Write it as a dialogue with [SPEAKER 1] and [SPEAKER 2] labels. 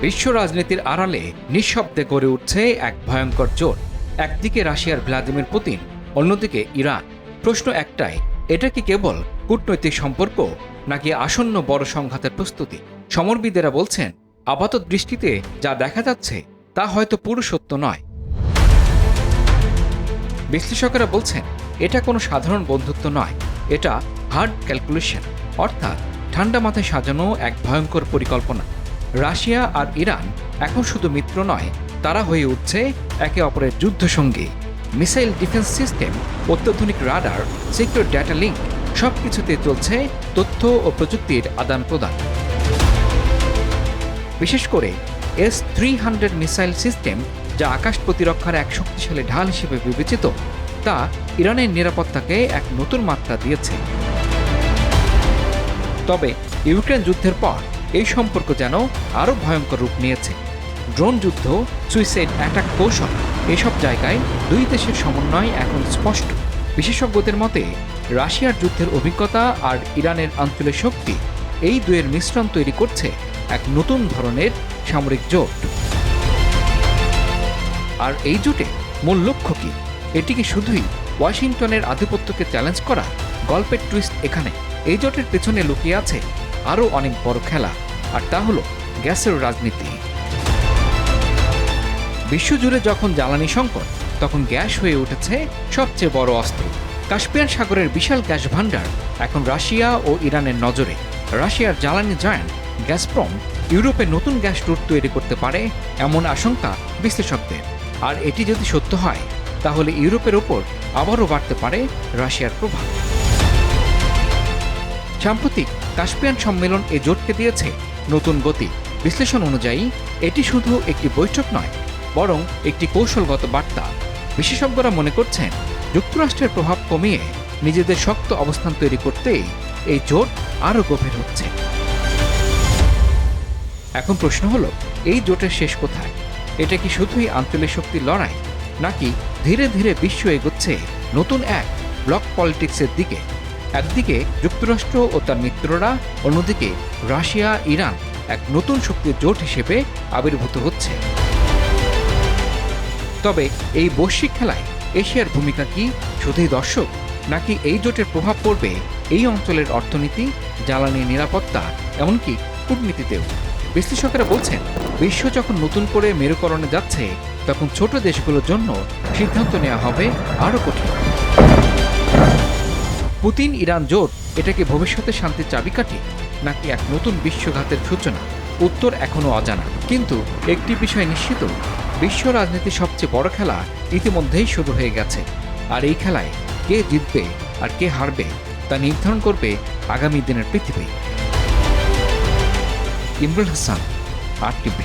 [SPEAKER 1] বিশ্ব রাজনীতির আড়ালে নিঃশব্দে গড়ে উঠছে এক ভয়ঙ্কর জোট। একদিকে রাশিয়ার ভ্লাদিমির পুতিন, অন্যদিকে ইরান। প্রশ্ন একটাই, এটা কি কেবল কূটনৈতিক সম্পর্ক নাকি আসন্ন বড় সংঘাতের প্রস্তুতি? সমরবিদেরা বলছেন, আপাত দৃষ্টিতে যা দেখা যাচ্ছে তা হয়তো পুরো সত্য নয়। বিশ্লেষকেরা বলছেন, এটা কোনো সাধারণ বন্ধুত্ব নয়, এটা হার্ড ক্যালকুলেশন, অর্থাৎ ঠান্ডা মাথায় সাজানো এক ভয়ঙ্কর পরিকল্পনা। রাশিয়া আর ইরান এখন শুধু মিত্র নয়, তারা হয়ে উঠছে একে অপরের যুদ্ধসঙ্গী। মিসাইল ডিফেন্স সিস্টেম, অত্যাধুনিক রাডার, সিক্রেট ডেটা লিঙ্ক সবকিছুতে চলছে তথ্য ও প্রযুক্তির আদান প্রদান। বিশেষ করে S-300 মিসাইল সিস্টেম, যা আকাশ প্রতিরক্ষার এক শক্তিশালী ঢাল হিসেবে বিবেচিত, তা ইরানের নিরাপত্তাকে এক নতুন মাত্রা দিয়েছে। তবে ইউক্রেন যুদ্ধের পর এই সম্পর্ক যেন আরও ভয়ঙ্কর রূপ নিয়েছে। ড্রোন যুদ্ধ, সুইসাইড অ্যাটাক কৌশল, এসব জায়গায় দুই দেশের সমন্বয় এখন স্পষ্ট। বিশেষজ্ঞদের মতে রাশিয়ার যুদ্ধের অভিজ্ঞতা আর ইরানের আঞ্চলিক শক্তি, এই দুয়ের মিশ্রণ তৈরি করছে এক নতুন ধরনের সামরিক জোট। আর এই জোটে মূল লক্ষ্য কি? এটি কি শুধুই ওয়াশিংটনের আধিপত্যকে চ্যালেঞ্জ করা? গল্পের টুইস্ট এখানে। এই জোটের পেছনে লুকিয়ে আছে আরও অনেক বড় খেলা, আর তা হলো গ্যাসের রাজনীতি। বিশ্বজুড়ে যখন জ্বালানি সংকট, তখন গ্যাস হয়ে উঠেছে সবচেয়ে বড় অস্ত্র। কাস্পিয়ান সাগরের বিশাল গ্যাস ভান্ডার এখন রাশিয়া ও ইরানের নজরে। রাশিয়ার জ্বালানি জায়ান্ট গ্যাসপ্রম ইউরোপে নতুন গ্যাস রুট তৈরি করতে পারে, এমন আশঙ্কা বিশ্লেষকদের। আর এটি যদি সত্য হয়, তাহলে ইউরোপের ওপর আবারও বাড়তে পারে রাশিয়ার প্রভাব। সাম্প্রতিক কাস্পিয়ান সম্মেলন এ জোটকে দিয়েছে নতুন গতি। বিশ্লেষণ অনুযায়ী এটি শুধু একটি বৈঠক নয়, বরং একটি কৌশলগত বার্তা। বিশেষজ্ঞরা মনে করছেন, যুক্তরাষ্ট্রের প্রভাব কমিয়ে নিজেদের শক্ত অবস্থান তৈরি করতেই এই জোট আরও গভীর হচ্ছে। এখন প্রশ্ন হলো, এই জোটের শেষ কোথায়? এটা কি শুধুই আঞ্চলিক শক্তির লড়াই, নাকি ধীরে ধীরে বিশ্ব এগোচ্ছে নতুন এক ব্লক পলিটিক্সের দিকে? একদিকে যুক্তরাষ্ট্র ও তার মিত্ররা, অন্যদিকে রাশিয়া ইরান এক নতুন শক্তির জোট হিসেবে আবির্ভূত হচ্ছে। তবে এই বৈশ্বিক খেলায় এশিয়ার ভূমিকা কি? শুধুই দর্শক, নাকি এই জোটের প্রভাব পড়বে এই অঞ্চলের অর্থনীতি, জ্বালানি নিরাপত্তা, এমনকি কূটনীতিতেও? বিশ্লেষকেরা বলছেন, বিশ্ব যখন নতুন করে মেরুকরণে যাচ্ছে, তখন ছোট দেশগুলোর জন্য সিদ্ধান্ত নেওয়া হবে আরও কঠিন। পুতিন ইরান জোট, এটা কি ভবিষ্যতে শান্তির চাবিকাঠি, নাকি এক নতুন বিশ্বঘাতের সূচনা? উত্তর এখনও অজানা, কিন্তু একটি বিষয় নিশ্চিত, বিশ্ব রাজনীতির সবচেয়ে বড় খেলা ইতিমধ্যেই শুরু হয়ে গেছে। আর এই খেলায় কে জিতবে আর কে হারবে, তা নির্ধারণ করবে আগামী দিনের পৃথিবী। ইমরুল হাসান, RTV।